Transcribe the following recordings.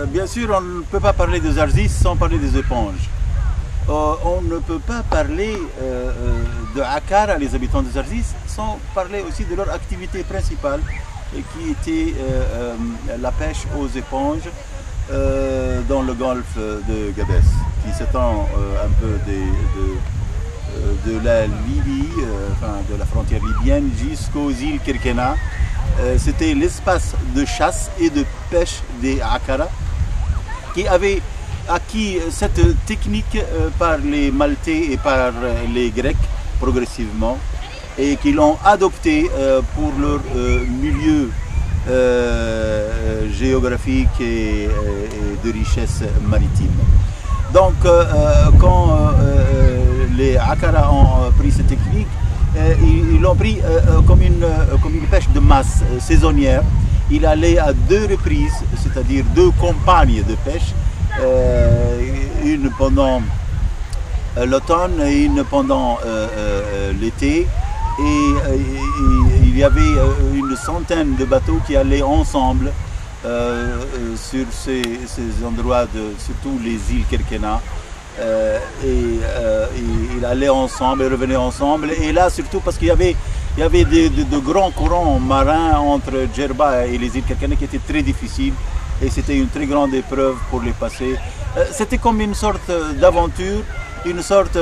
bien sûr, on ne peut pas parler des Zarzis sans parler des éponges. On ne peut pas parler de Akara, les habitants des Zarzis, sans parler aussi de leur activité principale, qui était la pêche aux éponges dans le golfe de Gabès, qui s'étend un peu de la Libye, enfin de la frontière libyenne, jusqu'aux îles Kerkena. C'était l'espace de chasse et de pêche des Akara, qui avait acquis cette technique par les Maltais et par les Grecs progressivement, et qui l'ont adopté pour leur milieu géographique et de richesse maritime. Donc quand les Akara ont pris cette technique, ils l'ont pris comme une pêche de masse saisonnière. Il allait à deux reprises, c'est-à-dire deux campagnes de pêche, une pendant l'automne et une pendant l'été. Et il y avait une centaine de bateaux qui allaient ensemble sur ces endroits, surtout les îles Kerkena. Il allait ensemble et revenait ensemble. Et là, surtout parce qu'il y avait de grands courants marins entre Djerba et les îles Kerkena qui étaient très difficiles. Et c'était une très grande épreuve pour les passer. C'était comme une sorte d'aventure, une sorte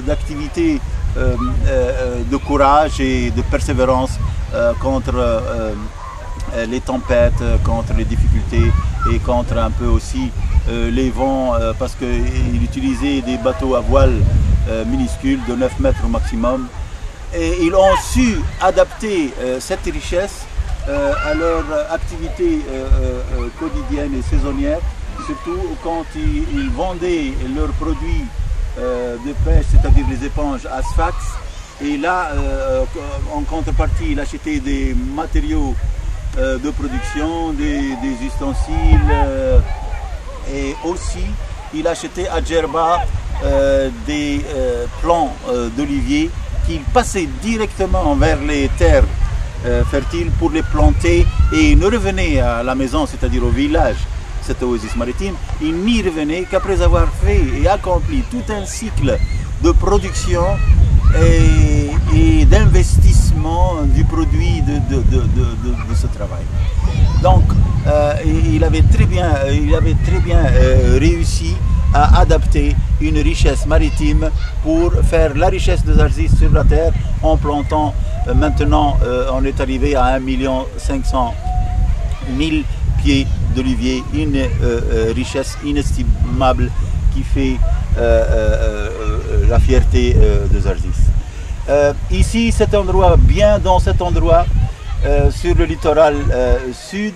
d'activité de courage et de persévérance contre les tempêtes, contre les difficultés et contre un peu aussi les vents, parce qu'il utilisait des bateaux à voile minuscules de 9 mètres au maximum. Et ils ont su adapter cette richesse à leur activité quotidienne et saisonnière, surtout quand ils vendaient leurs produits de pêche, c'est-à-dire les éponges à Sfax. Et là, en contrepartie, il achetait des matériaux de production, des ustensiles, et aussi il achetait à Djerba des plants d'oliviers qu'il passait directement vers les terres fertiles pour les planter, et il ne revenait à la maison, c'est-à-dire au village, cette oasis maritime, il n'y revenait qu'après avoir fait et accompli tout un cycle de production et d'investissement du produit de ce travail. Donc il avait très bien réussi à adapter une richesse maritime pour faire la richesse des Zarzis sur la terre en plantant. Maintenant, on est arrivé à 1,5 million pieds d'olivier, une richesse inestimable qui fait la fierté de Zarzis. Ici, dans cet endroit, sur le littoral sud,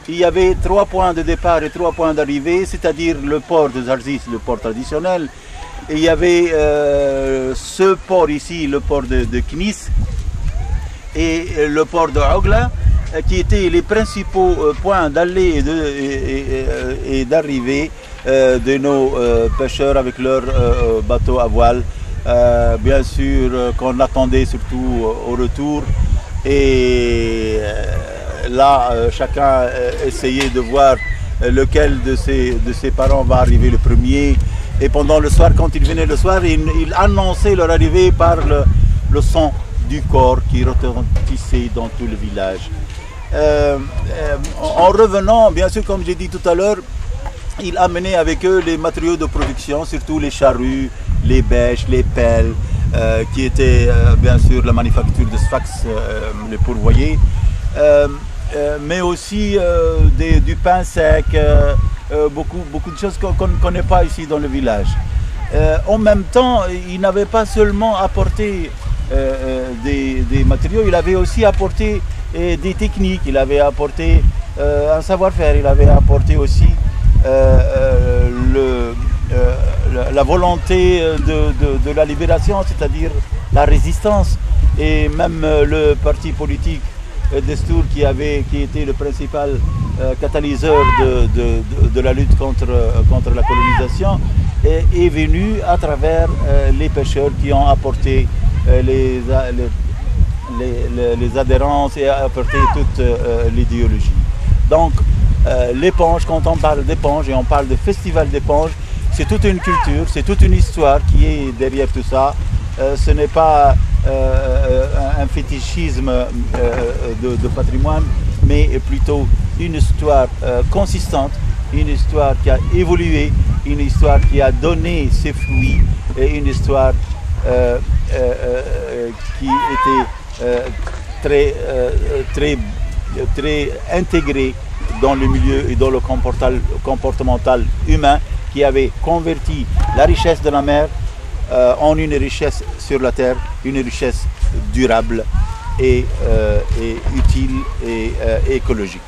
il y avait 3 points de départ et 3 points d'arrivée, c'est-à-dire le port de Zarzis, le port traditionnel. Et il y avait ce port ici, le port de Knis, et le port de Ogla, qui étaient les principaux points d'aller et d'arrivée de nos pêcheurs avec leurs bateaux à voile. Bien sûr qu'on attendait surtout au retour, et là chacun essayait de voir lequel de ses parents va arriver le premier, et pendant le soir, quand ils venaient le soir, ils annonçaient leur arrivée par le son du corps qui retentissait dans tout le village. En revenant, bien sûr, comme j'ai dit tout à l'heure, ils amenaient avec eux les matériaux de production, surtout les charrues, les bêches, les pelles, qui étaient bien sûr la manufacture de Sfax, les pourvoyers, mais aussi du pain sec, beaucoup de choses qu'on ne connaît pas ici dans le village. En même temps, ils n'avaient pas seulement apporté des matériaux, il avait aussi apporté des techniques, il avait apporté un savoir-faire, il avait apporté aussi la volonté de la libération, c'est-à-dire la résistance, et même le parti politique Destour qui était le principal catalyseur de la lutte contre la colonisation, est venu à travers les pêcheurs qui ont apporté les adhérences et apporté toute l'idéologie. Donc l'éponge, quand on parle d'éponge et on parle de festival d'éponge, c'est toute une culture, c'est toute une histoire qui est derrière tout ça. Ce n'est pas un fétichisme de patrimoine, mais plutôt une histoire consistante, une histoire qui a évolué, une histoire qui a donné ses fruits et une histoire qui était très intégrée dans le milieu et dans le comportemental humain, qui avait converti la richesse de la mer en une richesse sur la terre, une richesse durable et utile et écologique.